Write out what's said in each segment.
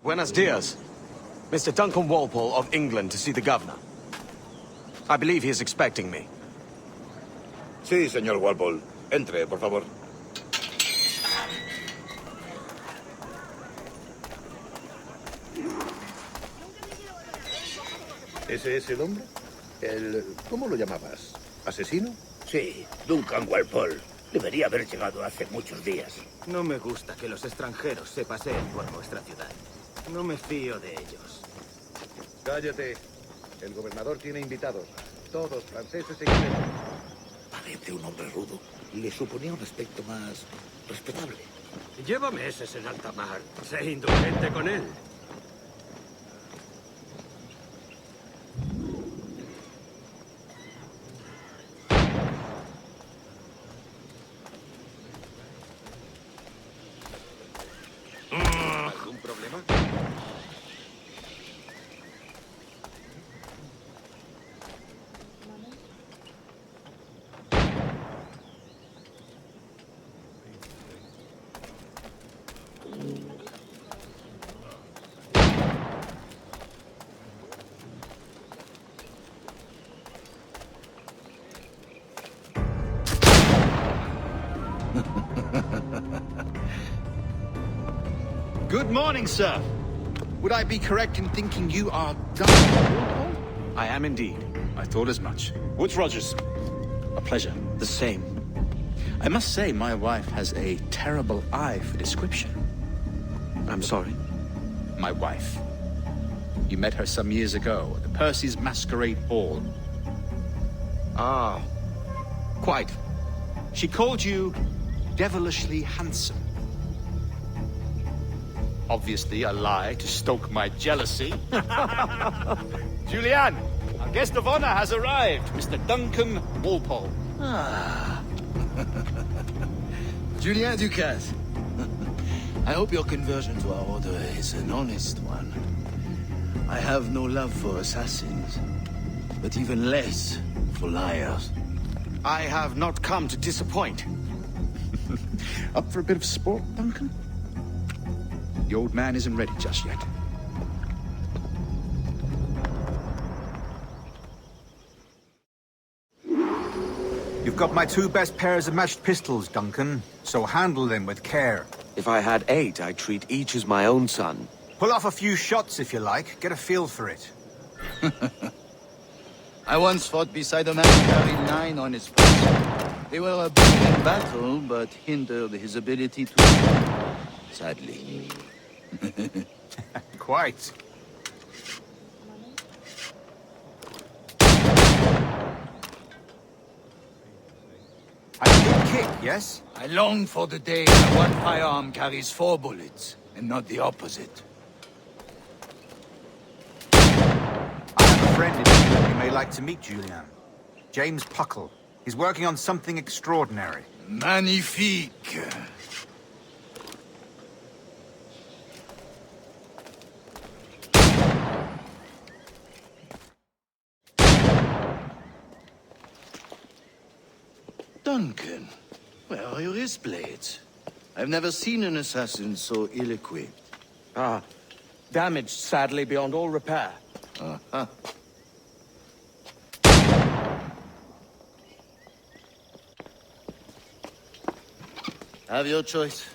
Buenos dias. Mr. Duncan Walpole of England to see the governor. I believe he is expecting me. Sí, señor Walpole. Entre, por favor. ¿Ese es el hombre? ¿Cómo lo llamabas? ¿Asesino? Sí, Duncan Walpole. Debería haber llegado hace muchos días. No me gusta que los extranjeros se paseen por nuestra ciudad. No me fío de ellos. Cállate. El gobernador tiene invitados. Todos franceses e ingleses. Parece un hombre rudo. Le suponía un aspecto más respetable. Lleva meses en alta mar. Sé indulgente con él. ¿Algún problema? Good morning, sir. Would I be correct in thinking you are Duncan Walpole? I am indeed. I thought as much. Woods Rogers. A pleasure. The same. I must say, my wife has a terrible eye for description. I'm sorry. My wife. You met her some years ago at the Percy's Masquerade Ball. Ah, quite. She called you devilishly handsome. Obviously a lie to stoke my jealousy. Julianne, our guest of honor has arrived, Mr. Duncan Walpole. Ah. Julien Ducasse. I hope your conversion to our order is an honest one. I have no love for assassins, but even less for liars. I have not come to disappoint. Up for a bit of sport, Duncan? The old man isn't ready just yet. You've got my 2 best pairs of matched pistols, Duncan, so handle them with care. If I had 8, I'd treat each as my own son. Pull off a few shots if you like, get a feel for it. I once fought beside a man who carried 9 on his back. They were a big in battle, but hindered his ability to shoot, sadly. Quite. A good kick, yes? I long for the day that one firearm carries 4 bullets, and not the opposite. I have a friend in England you may like to meet, Julian. James Puckle. He's working on something extraordinary. Magnifique! Duncan, where are your wrist blades? I've never seen an assassin so ill-equipped. Ah, damaged sadly beyond all repair. Uh-huh. Have your choice.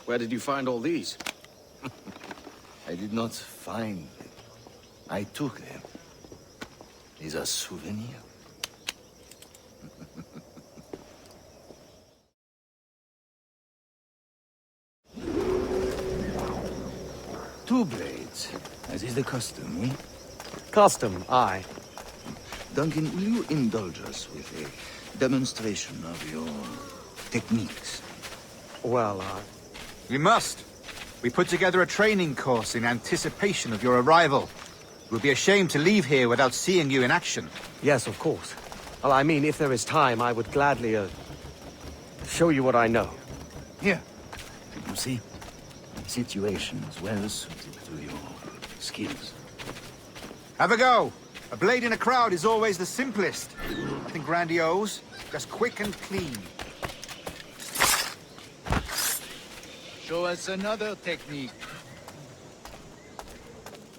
Where did you find all these? I did not find them. I took them. These are souvenirs. Two blades, as is the custom, eh? Custom, aye. Duncan, will you indulge us with a demonstration of your techniques? Well, We must. We put together a training course in anticipation of your arrival. It would be a shame to leave here without seeing you in action. yes, of course. Well, I mean, if there is time, I would gladly, show you what I know. Here. You see? Situations well suited to your skills. Have a go. A blade in a crowd is always the simplest. Nothing grandiose, just quick and clean. Show us another technique.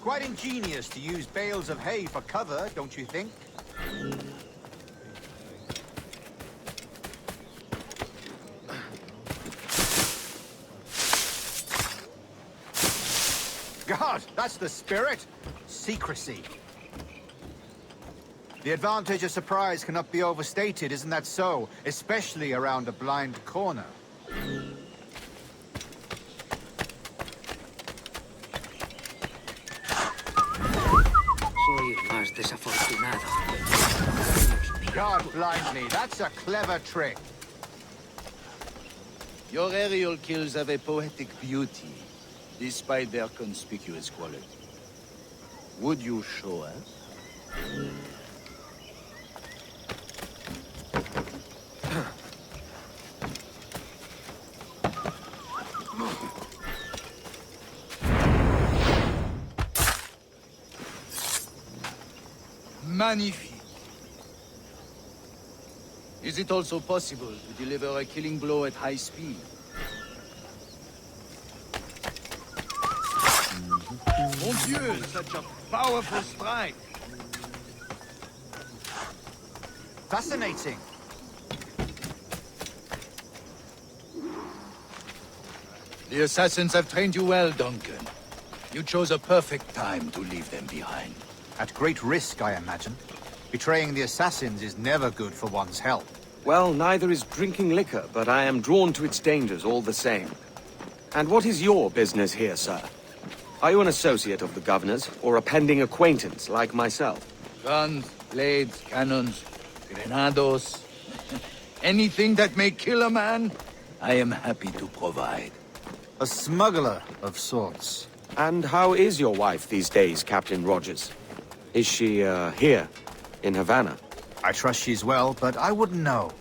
Quite ingenious to use bales of hay for cover, don't you think? God, that's the spirit. Secrecy. The advantage of surprise cannot be overstated, isn't that so? Especially around a blind corner. Soy el más desafortunado. God blind me, that's a clever trick. Your aerial kills have a poetic beauty, despite their conspicuous quality. Would you show us? Magnifique. Is it also possible to deliver a killing blow at high speed? Mon Dieu, such a powerful strike! Fascinating. The assassins have trained you well, Duncan. You chose a perfect time to leave them behind. At great risk, I imagine. Betraying the assassins is never good for one's health. Well, neither is drinking liquor, but I am drawn to its dangers all the same. And what is your business here, sir? Are you an associate of the governor's, or a pending acquaintance like myself? Guns, blades, cannons, grenados. Anything that may kill a man, I am happy to provide. A smuggler of sorts. And how is your wife these days, Captain Rogers? Is she, here, in Havana? I trust she's well, but I wouldn't know.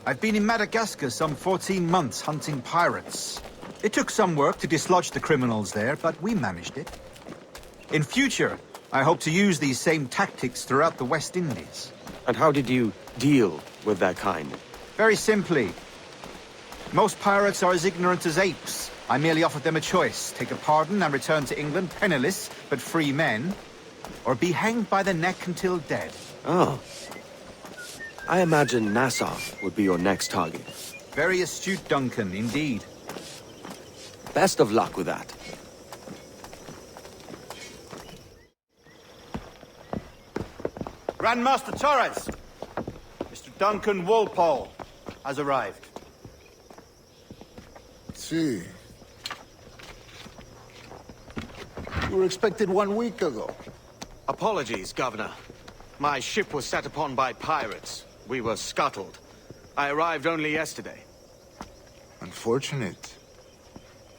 I've been in Madagascar some 14 months hunting pirates. It took some work to dislodge the criminals there, but we managed it. In future, I hope to use these same tactics throughout the West Indies. And how did you deal with that kind? Very simply, Most pirates are as ignorant as apes. I merely offered them a choice. Take a pardon and return to England penniless, but free men. Or be hanged by the neck until dead. Oh. I imagine Nassau would be your next target. Very astute, Duncan, indeed. Best of luck with that. Grandmaster Torres! Mr. Duncan Walpole has arrived. See. You were expected 1 week ago. Apologies, Governor. My ship was set upon by pirates. We were scuttled. I arrived only yesterday. Unfortunate.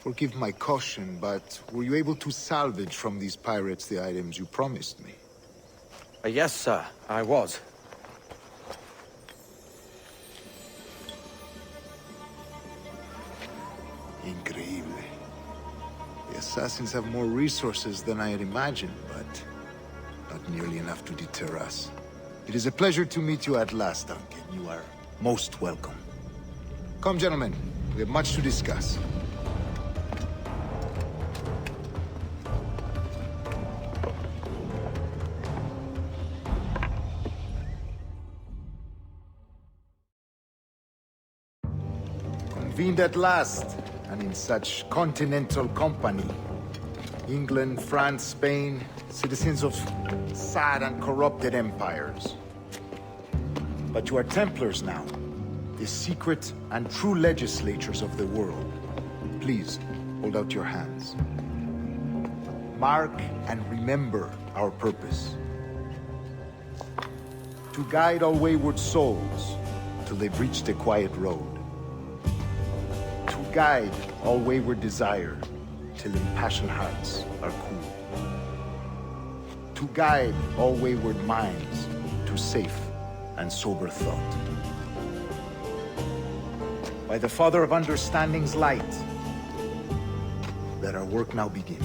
Forgive my caution, but were you able to salvage from these pirates the items you promised me? Yes, sir, I was. Increíble. The assassins have more resources than I had imagined, but not nearly enough to deter us. It is a pleasure to meet you at last, Duncan. You are most welcome. Come, gentlemen. We have much to discuss. Convened at last, and in such continental company. England, France, Spain, citizens of sad and corrupted empires. But you are Templars now, the secret and true legislators of the world. Please, hold out your hands. Mark and remember our purpose. To guide all wayward souls till they've reached a quiet road. To guide all wayward desire till impassioned hearts are cool. To guide all wayward minds to safe and sober thought. By the Father of Understanding's light, let our work now begin.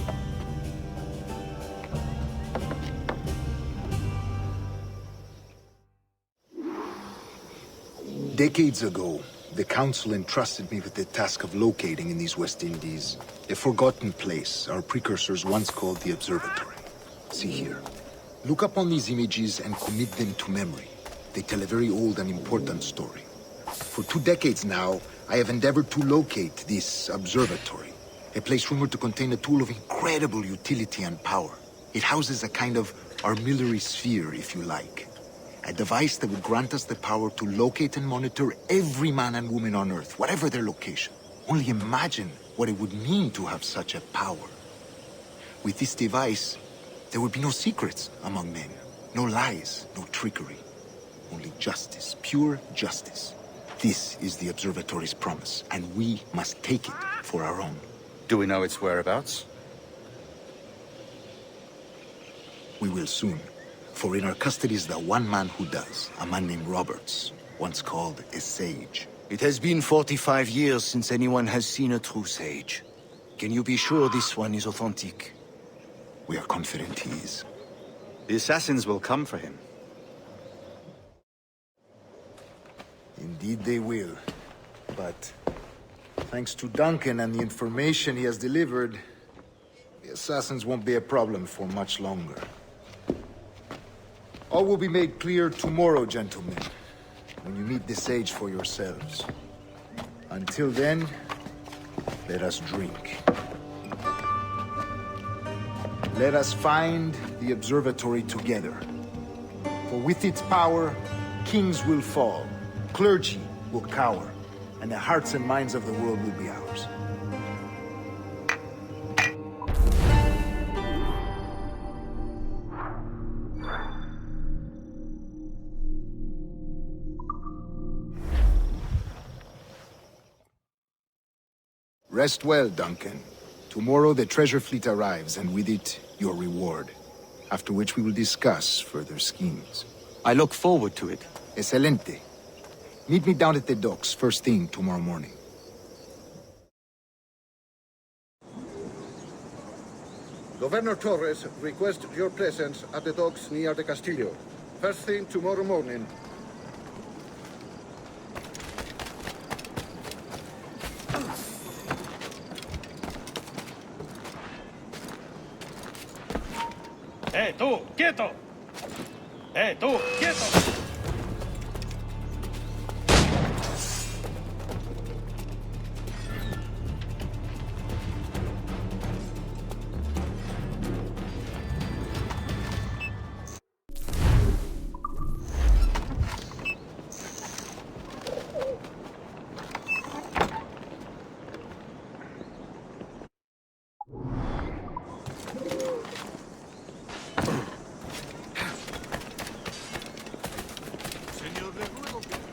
Decades ago, the Council entrusted me with the task of locating in these West Indies a forgotten place our precursors once called the Observatory. See here. Look upon these images and commit them to memory. They tell a very old and important story. For 2 decades now, I have endeavored to locate this observatory, a place rumored to contain a tool of incredible utility and power. It houses a kind of armillary sphere, if you like. A device that would grant us the power to locate and monitor every man and woman on Earth, whatever their location. Only imagine what it would mean to have such a power. With this device, there would be no secrets among men, no lies, no trickery. Only justice, pure justice. This is the observatory's promise, and we must take it for our own. Do we know its whereabouts? We will soon. For in our custody is the one man who does, a man named Roberts, once called a sage. It has been 45 years since anyone has seen a true sage. Can you be sure this one is authentic? We are confident he is. The assassins will come for him. Indeed they will. But thanks to Duncan and the information he has delivered, the assassins won't be a problem for much longer. All will be made clear tomorrow, gentlemen, when you meet the sage for yourselves. Until then, let us drink. Let us find the observatory together. For with its power, kings will fall, clergy will cower, and the hearts and minds of the world will be ours. Rest well, Duncan. Tomorrow the treasure fleet arrives, and with it, your reward. After which we will discuss further schemes. I look forward to it. Excelente. Meet me down at the docks first thing tomorrow morning. Governor Torres requests your presence at the docks near the Castillo. First thing tomorrow morning. ¡Quieto! Tú! ¡Quieto! Señor, le ruego que...